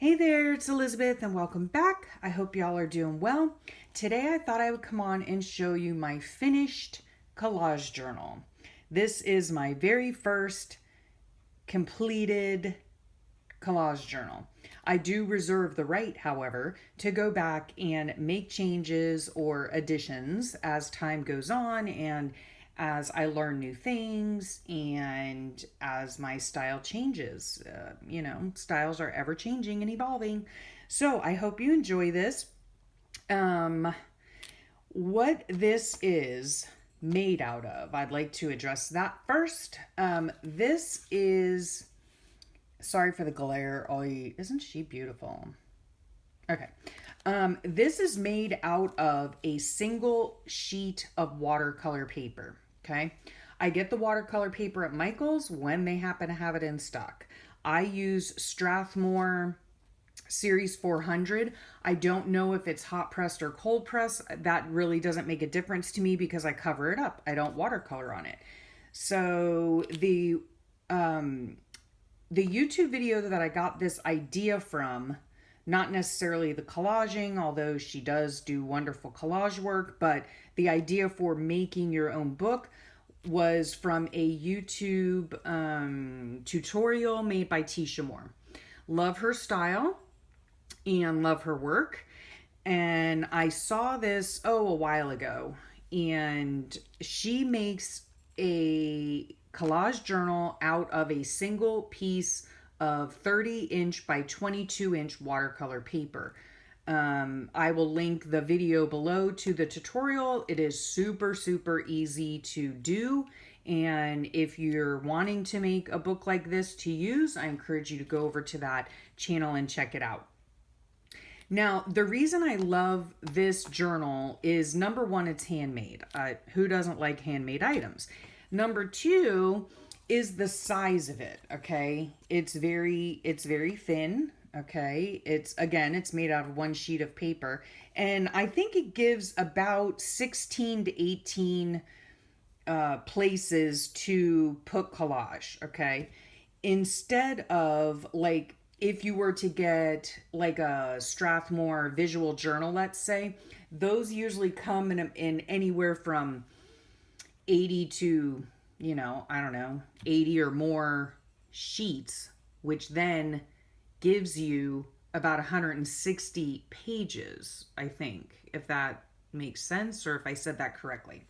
Hey there, it's Elizabeth and welcome back. I hope y'all are doing well. Today I thought I would come on and show you my finished collage journal. This is my very first completed collage journal. I do reserve the right, however, to go back and make changes or additions as time goes on and as I learn new things and as my style changes. Styles are ever changing and evolving. So I hope you enjoy this. What this is made out of, I'd like to address that first. This is, sorry for the glare, Ollie. Isn't she beautiful? Okay. This is made out of a single sheet of watercolor paper. Okay. I get the watercolor paper at Michael's when they happen to have it in stock. I use Strathmore Series 400. I don't know if it's hot pressed or cold pressed. That really doesn't make a difference to me because I cover it up. I don't watercolor on it. So the YouTube video that I got this idea from, not necessarily the collaging, although she does do wonderful collage work, but the idea for making your own book was from a YouTube tutorial made by Tisha Moore. Love her style and love her work. And I saw this, a while ago, and she makes a collage journal out of a single piece of 30-inch by 22-inch watercolor paper. I will link the video below to the tutorial. It is super, super easy to do. And if you're wanting to make a book like this to use, I encourage you to go over to that channel and check it out. Now, the reason I love this journal is, number one, it's handmade. Who doesn't like handmade items? Number two is the size of it, okay? It's very thin, okay? It's made out of one sheet of paper, and I think it gives about 16 to 18 places to put collage, okay? Instead of, like, if you were to get like a Strathmore visual journal, let's say, those usually come in anywhere from 80 to, I don't know, 80 or more sheets, which then gives you about 160 pages, I think, if that makes sense or if I said that correctly.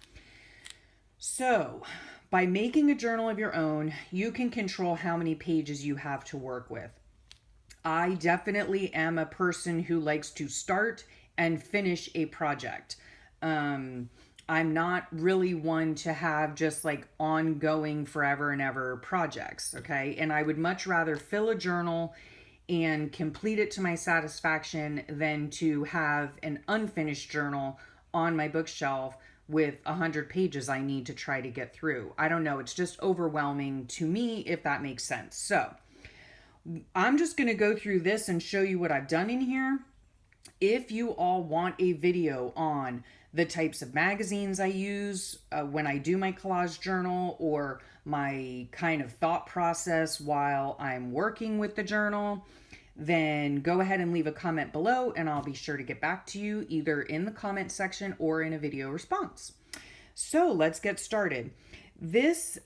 So, by making a journal of your own, you can control how many pages you have to work with. I definitely am a person who likes to start and finish a project. I'm not really one to have just like ongoing forever and ever projects, okay? And I would much rather fill a journal and complete it to my satisfaction than to have an unfinished journal on my bookshelf with 100 pages I need to try to get through. I don't know, it's just overwhelming to me, if that makes sense. So I'm just going to go through this and show you what I've done in here. If you all want a video on the types of magazines I use when I do my collage journal, or my kind of thought process while I'm working with the journal, then go ahead and leave a comment below and I'll be sure to get back to you either in the comment section or in a video response. So let's get started. This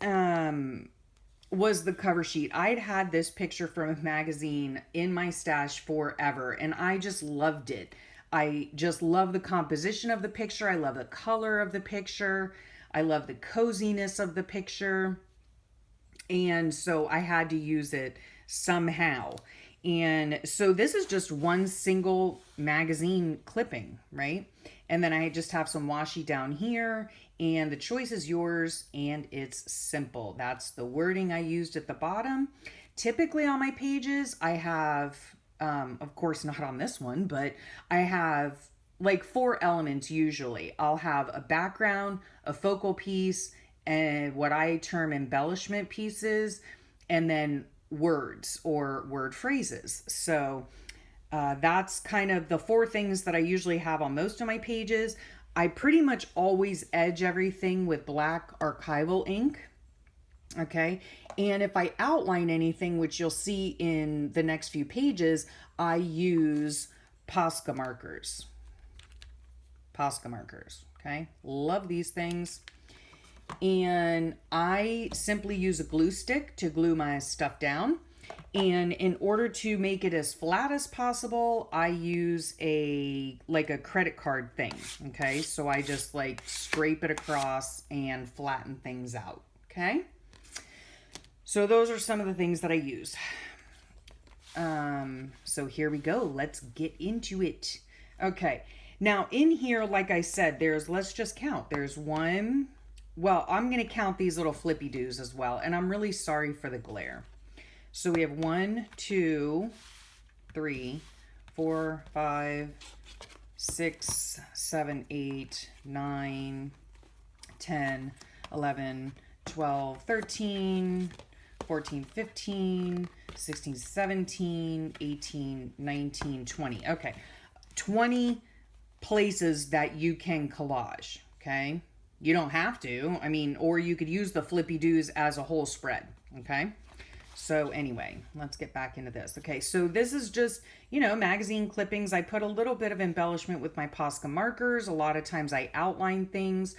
was the cover sheet. I'd had this picture from a magazine in my stash forever and I just loved it. I just love the composition of the picture. I love the color of the picture. I love the coziness of the picture. And so I had to use it somehow. And so this is just one single magazine clipping, right? And then I just have some washi down here, and the choice is yours, and it's simple. That's the wording I used at the bottom. Typically on my pages, I have, of course not on this one, but I have like 4 elements usually. I'll have a background, a focal piece, and what I term embellishment pieces, and then words or word phrases. So that's kind of the 4 things that I usually have on most of my pages. I pretty much always edge everything with black archival ink. Okay. And if I outline anything, which you'll see in the next few pages, I use Posca markers. Posca markers. Okay. Love these things. And I simply use a glue stick to glue my stuff down. And in order to make it as flat as possible, I use like a credit card thing. Okay. So I just like scrape it across and flatten things out. Okay. So those are some of the things that I use. So here we go. Let's get into it. Okay. Now in here, like I said, let's just count. There's one. Well, I'm going to count these little flippy doos as well. And I'm really sorry for the glare. So we have 1, 2, 3, 4, 5, 6, 7, 8, 9, 10, 11, 12, 13, 14, 15, 16, 17, 18, 19, 20. Okay. 20 places that you can collage. Okay. You don't have to. I mean, or you could use the flippy doos as a whole spread. Okay. So anyway, let's get back into this. Okay, so this is just, magazine clippings. I put a little bit of embellishment with my Posca markers. A lot of times I outline things.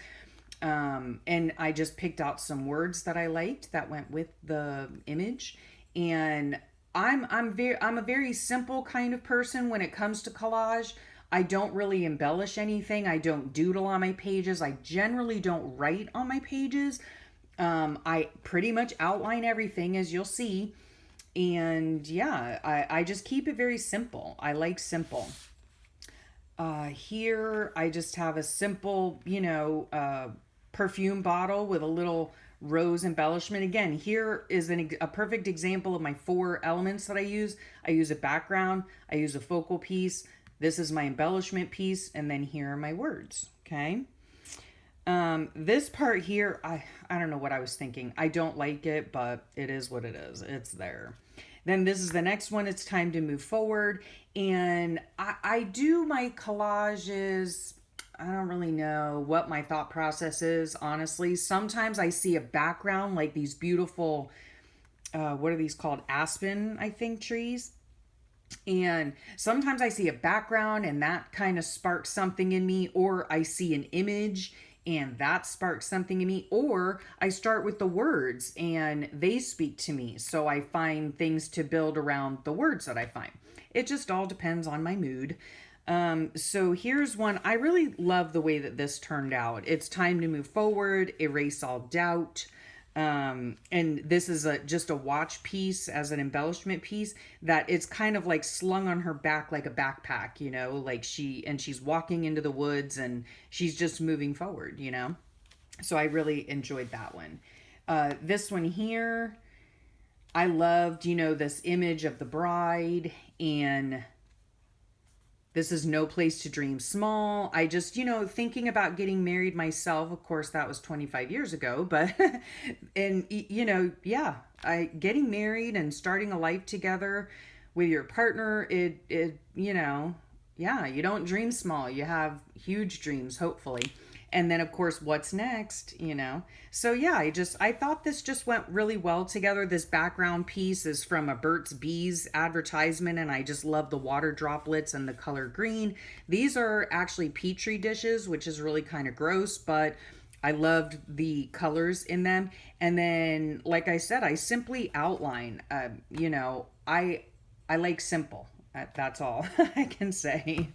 And I just picked out some words that I liked that went with the image. And I'm a very simple kind of person when it comes to collage. I don't really embellish anything. I don't doodle on my pages. I generally don't write on my pages. I pretty much outline everything, as you'll see. And yeah, I just keep it very simple. I like simple. Here I just have a simple, perfume bottle with a little rose embellishment. Again, here is a perfect example of my 4 elements that I use. I use a background, I use a focal piece. This is my embellishment piece, and then here are my words. Okay. This part here, I don't know what I was thinking. I don't like it, but it is what it is. It's there. Then this is the next one. It's time to move forward. And I do my collages. I don't really know what my thought process is, honestly. Sometimes I see a background like these beautiful, what are these called? Aspen, I think, trees. And sometimes I see a background and that kind of sparks something in me, or I see an image and that sparks something in me, or I start with the words and they speak to me. So I find things to build around the words that I find. It just all depends on my mood. So here's one. I really love the way that this turned out. It's time to move forward, erase all doubt. And this is just a watch piece as an embellishment piece that it's kind of like slung on her back like a backpack, like she's walking into the woods and she's just moving forward, So I really enjoyed that one. This one here, I loved, this image of the bride, and this is No Place to Dream Small. I just, thinking about getting married myself. Of course, that was 25 years ago, but, and, getting married and starting a life together with your partner, you don't dream small. You have huge dreams, hopefully. And then, of course, what's next, So, yeah, I thought this just went really well together. This background piece is from a Burt's Bees advertisement, and I just love the water droplets and the color green. These are actually Petri dishes, which is really kind of gross, but I loved the colors in them. And then, like I said, I simply outline. I like simple. That's all I can say.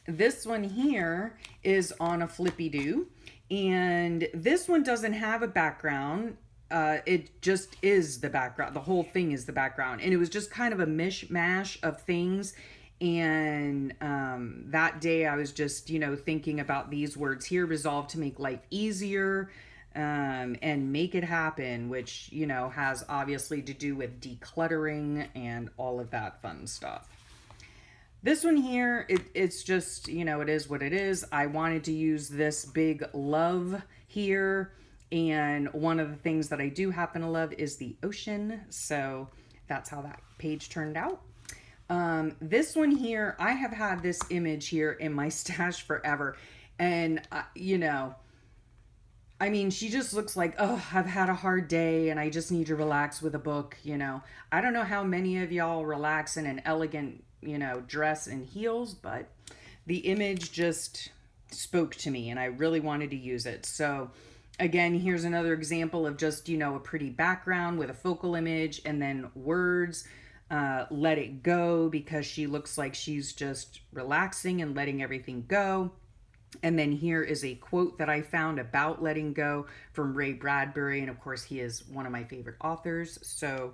This one here is on a flippy do, and this one doesn't have a background. It just is the background. The whole thing is the background, and it was just kind of a mishmash of things. And that day I was just, thinking about these words here: resolve to make life easier, and make it happen, which, has obviously to do with decluttering and all of that fun stuff. This one here, it's just, it is what it is. I wanted to use this big love here. And one of the things that I do happen to love is the ocean. So that's how that page turned out. This one here, I have had this image here in my stash forever. And, I mean, she just looks like, oh, I've had a hard day and I just need to relax with a book, you know. I don't know how many of y'all relax in an elegant, dress and heels, but the image just spoke to me and I really wanted to use it. So, again, here's another example of just, a pretty background with a focal image and then words. Let it go, because she looks like she's just relaxing and letting everything go. And then here is a quote that I found about letting go from Ray Bradbury. And of course, he is one of my favorite authors. So,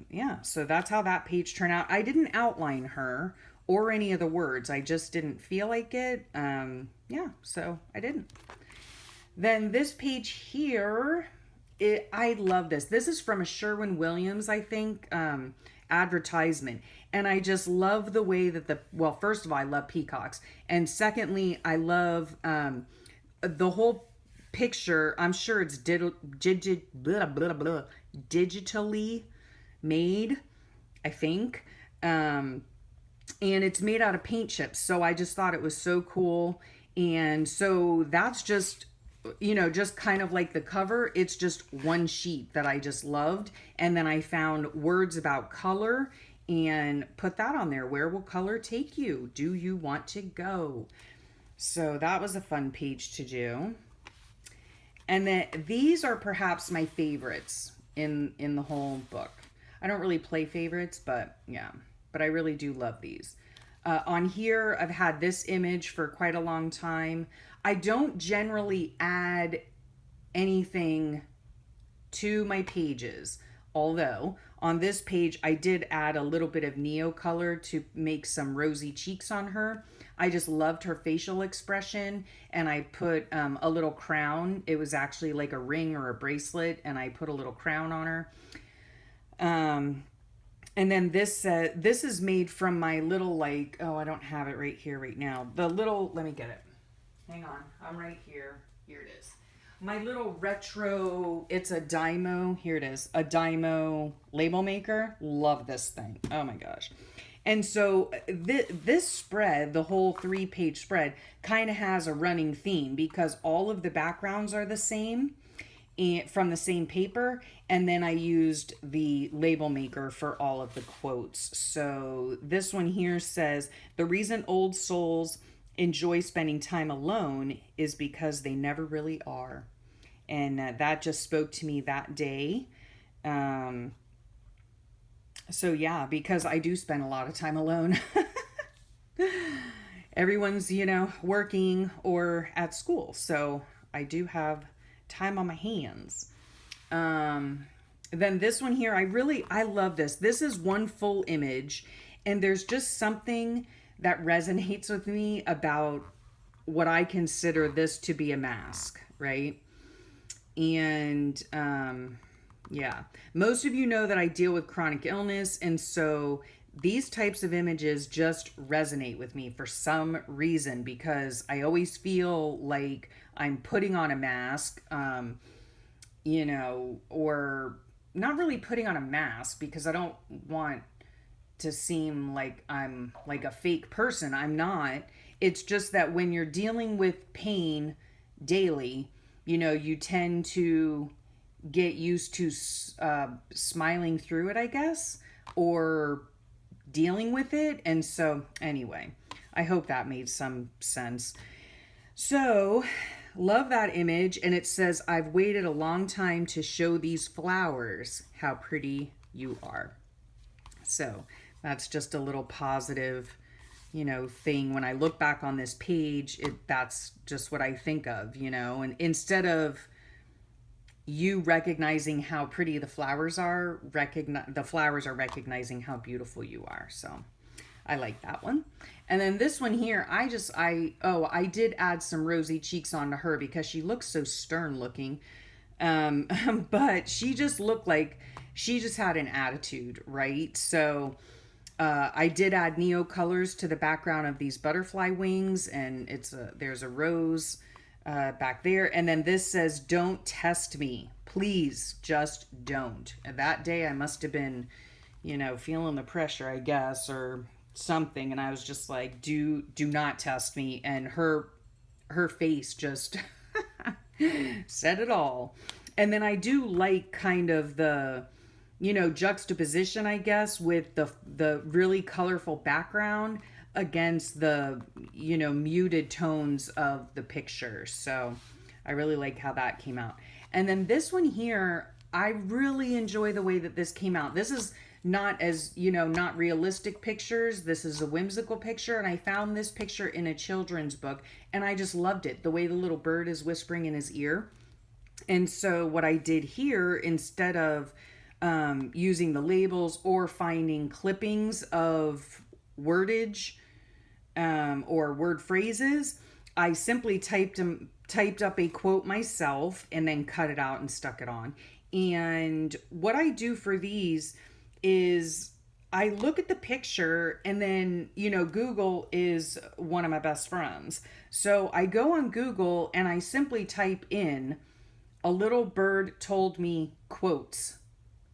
yeah, so that's how that page turned out. I didn't outline her or any of the words, I just didn't feel like it. Yeah, so I didn't. Then this page here, I love this. This is from a Sherwin-Williams, I think, advertisement. And I just love the way that well, first of all, I love peacocks. And secondly, I love the whole picture. I'm sure it's digitally made, I think. And it's made out of paint chips. So I just thought it was so cool. And so that's just, just kind of like the cover. It's just one sheet that I just loved. And then I found words about color and put that on there. Where will color take you? Do you want to go? So that was a fun page to do. And then these are perhaps my favorites in the whole book. I don't really play favorites, but yeah, but I really do love these. On here, I've had this image for quite a long time. I don't generally add anything to my pages, although on this page I did add a little bit of neo color to make some rosy cheeks on her. I just loved her facial expression, and I put a little crown. It was actually like a ring or a bracelet, and I put a little crown on her. And then this is made from my little, like, oh, I don't have it right here right now. The little, let me get it. Hang on, I'm right here. Here it is. My little retro, it's a Dymo. Here it is, a Dymo label maker. Love this thing. Oh my gosh. And so this spread, the whole 3-page spread, kind of has a running theme because all of the backgrounds are the same and from the same paper, and then I used the label maker for all of the quotes. So this one here says, the reason old souls enjoy spending time alone is because they never really are. And that just spoke to me that day. So yeah, because I do spend a lot of time alone. Everyone's, working or at school, so I do have time on my hands. Then this one here, I love this. This is one full image, and there's just something that resonates with me about what I consider this to be a mask, right? And yeah, most of you know that I deal with chronic illness, and so these types of images just resonate with me for some reason, because I always feel like I'm putting on a mask, or not really putting on a mask, because I don't want to seem like I'm like a fake person. I'm not. It's just that when you're dealing with pain daily, you tend to get used to smiling through it, I guess, or dealing with it. And so anyway, I hope that made some sense. So love that image. And it says, I've waited a long time to show these flowers how pretty you are. So that's just a little positive, thing. When I look back on this page, that's just what I think of, and instead of you recognizing how pretty the flowers are, the flowers are recognizing how beautiful you are. So I like that one. And then this one here, I did add some rosy cheeks onto her because she looks so stern looking. But she just looked like she just had an attitude, right? So I did add neo colors to the background of these butterfly wings, and there's a rose back there. And then this says, don't test me. Please just don't. And that day I must have been, feeling the pressure, I guess, or something. And I was just like, do not test me. And her face just, Said it all. And then I do like kind of the, juxtaposition, I guess, with the really colorful background against the, muted tones of the picture. So I really like how that came out. And then this one here, I really enjoy the way that this came out. This is not as, not realistic pictures. This is a whimsical picture. And I found this picture in a children's book and I just loved it. The way the little bird is whispering in his ear. And so what I did here, instead of using the labels or finding clippings of wordage or word phrases, I simply typed up a quote myself and then cut it out and stuck it on. And what I do for these is I look at the picture and then, Google is one of my best friends. So I go on Google and I simply type in "a little bird told me" quotes.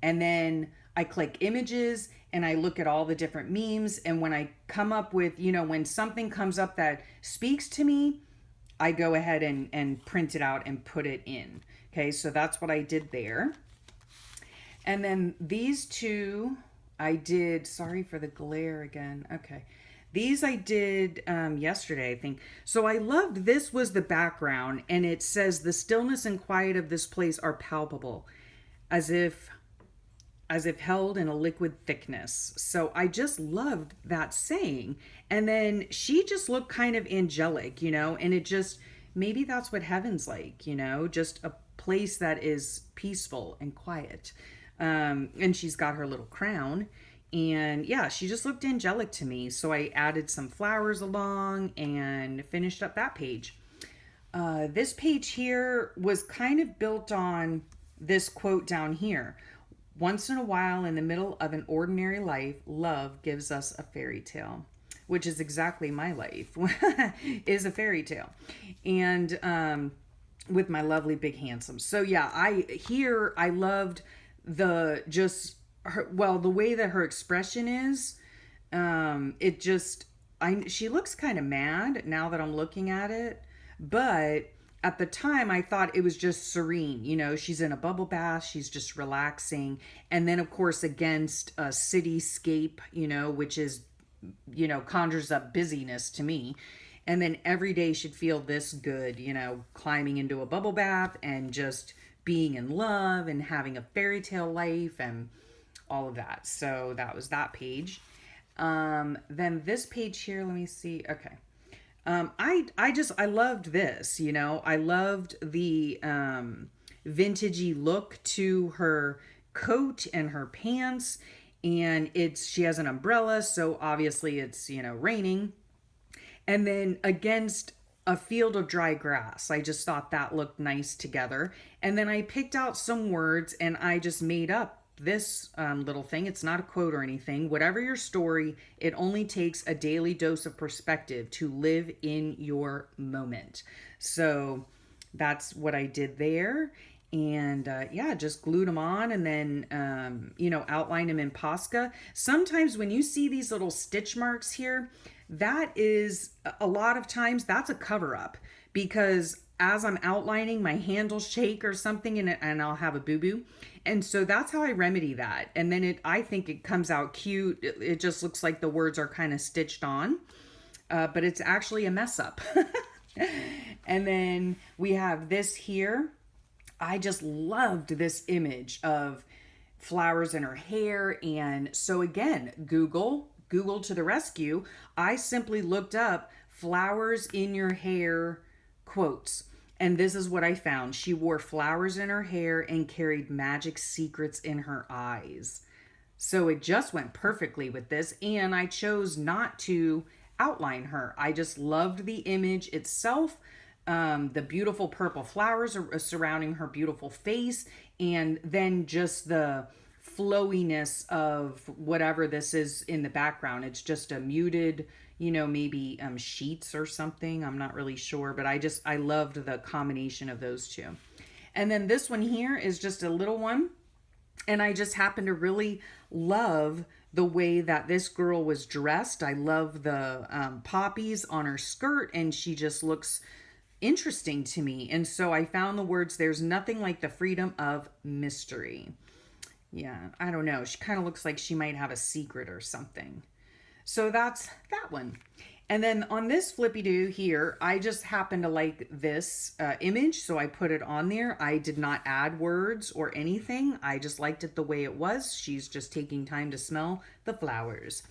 And then I click images and I look at all the different memes. And when I come up with, when something comes up that speaks to me, I go ahead and print it out and put it in. Okay, so that's what I did there. And then these two I did, sorry for the glare again. Okay. These I did yesterday, I think. So I loved, this was the background and it says, "The stillness and quiet of this place are palpable, as if held in a liquid thickness." So I just loved that saying. And then she just looked kind of angelic, and it just, maybe that's what heaven's like, just a place that is peaceful and quiet. And she's got her little crown. And yeah, she just looked angelic to me. So I added some flowers along and finished up that page. This page here was kind of built on this quote down here. "Once in a while, in the middle of an ordinary life, love gives us a fairy tale," which is exactly my life, is a fairy tale. And with my lovely big handsome. So yeah, I loved the just her, well, the way that her expression is. It just, she looks kind of mad now that I'm looking at it, but at the time I thought it was just serene. She's in a bubble bath, she's just relaxing. And then of course against a cityscape, which is, conjures up busyness to me. And then every day should feel this good, climbing into a bubble bath and just being in love and having a fairy tale life and all of that. So that was that page. Then this page here, let me see. Okay. I loved this, I loved the vintagey look to her coat and her pants. And she has an umbrella, so obviously it's, raining. And then against a field of dry grass. I just thought that looked nice together. And then I picked out some words and I just made up this little thing. It's not a quote or anything. "Whatever your story, it only takes a daily dose of perspective to live in your moment." So that's what I did there. And yeah, just glued them on and then, outlined them in Posca. Sometimes when you see these little stitch marks here, that is, a lot of times, that's a cover up, because as I'm outlining, my hand will shake or something and I'll have a boo-boo. And so that's how I remedy that. And then I think it comes out cute. It just looks like the words are kind of stitched on, but it's actually a mess up. And then we have this here. I just loved this image of flowers in her hair. And so again, Google to the rescue. I simply looked up "flowers in your hair" quotes. And this is what I found. She wore flowers in her hair and carried magic secrets in her eyes. So it just went perfectly with this. And I chose not to outline her. I just loved the image itself. The beautiful purple flowers are surrounding her beautiful face. And then just the flowiness of whatever this is in the background. It's just a muted, maybe sheets or something. I'm not really sure, but I loved the combination of those two. And then this one here is just a little one. And I just happen to really love the way that this girl was dressed. I love the poppies on her skirt, and she just looks interesting to me. And so I found the words, "There's nothing like the freedom of mystery." Yeah, I don't know. She kind of looks like she might have a secret or something. So that's that one. And then on this flippy do here, I just happen to like this image, so I put it on there. I did not add words or anything. I just liked it the way it was. She's just taking time to smell the flowers.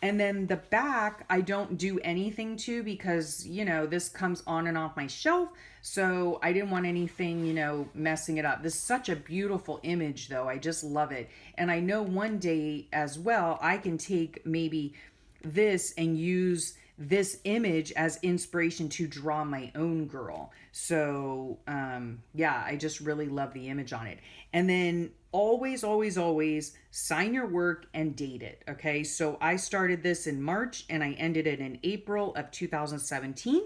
And then the back, I don't do anything to because, you know, this comes on and off my shelf. So I didn't want anything, you know, messing it up. This is such a beautiful image, though. I just love it. And I know one day as well, I can take maybe this and use this image as inspiration to draw my own girl. So yeah, I just really love the image on it. And then always, always, always sign your work and date it. Okay, so I started this in March and I ended it in April of 2017.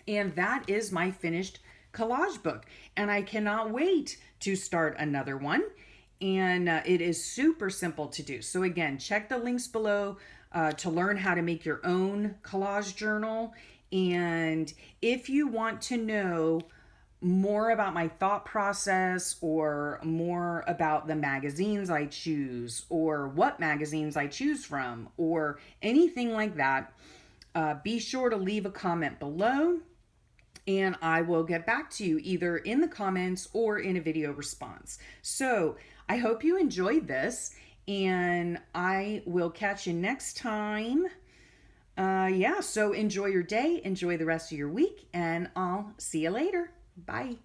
And that is my finished collage book. And I cannot wait to start another one. And it is super simple to do. So again, check the links below to learn how to make your own collage journal. And if you want to know more about my thought process or more about the magazines I choose or what magazines I choose from or anything like that, be sure to leave a comment below and I will get back to you either in the comments or in a video response. So I hope you enjoyed this and I will catch you next time. Yeah, so enjoy your day, enjoy the rest of your week, and I'll see you later. Bye.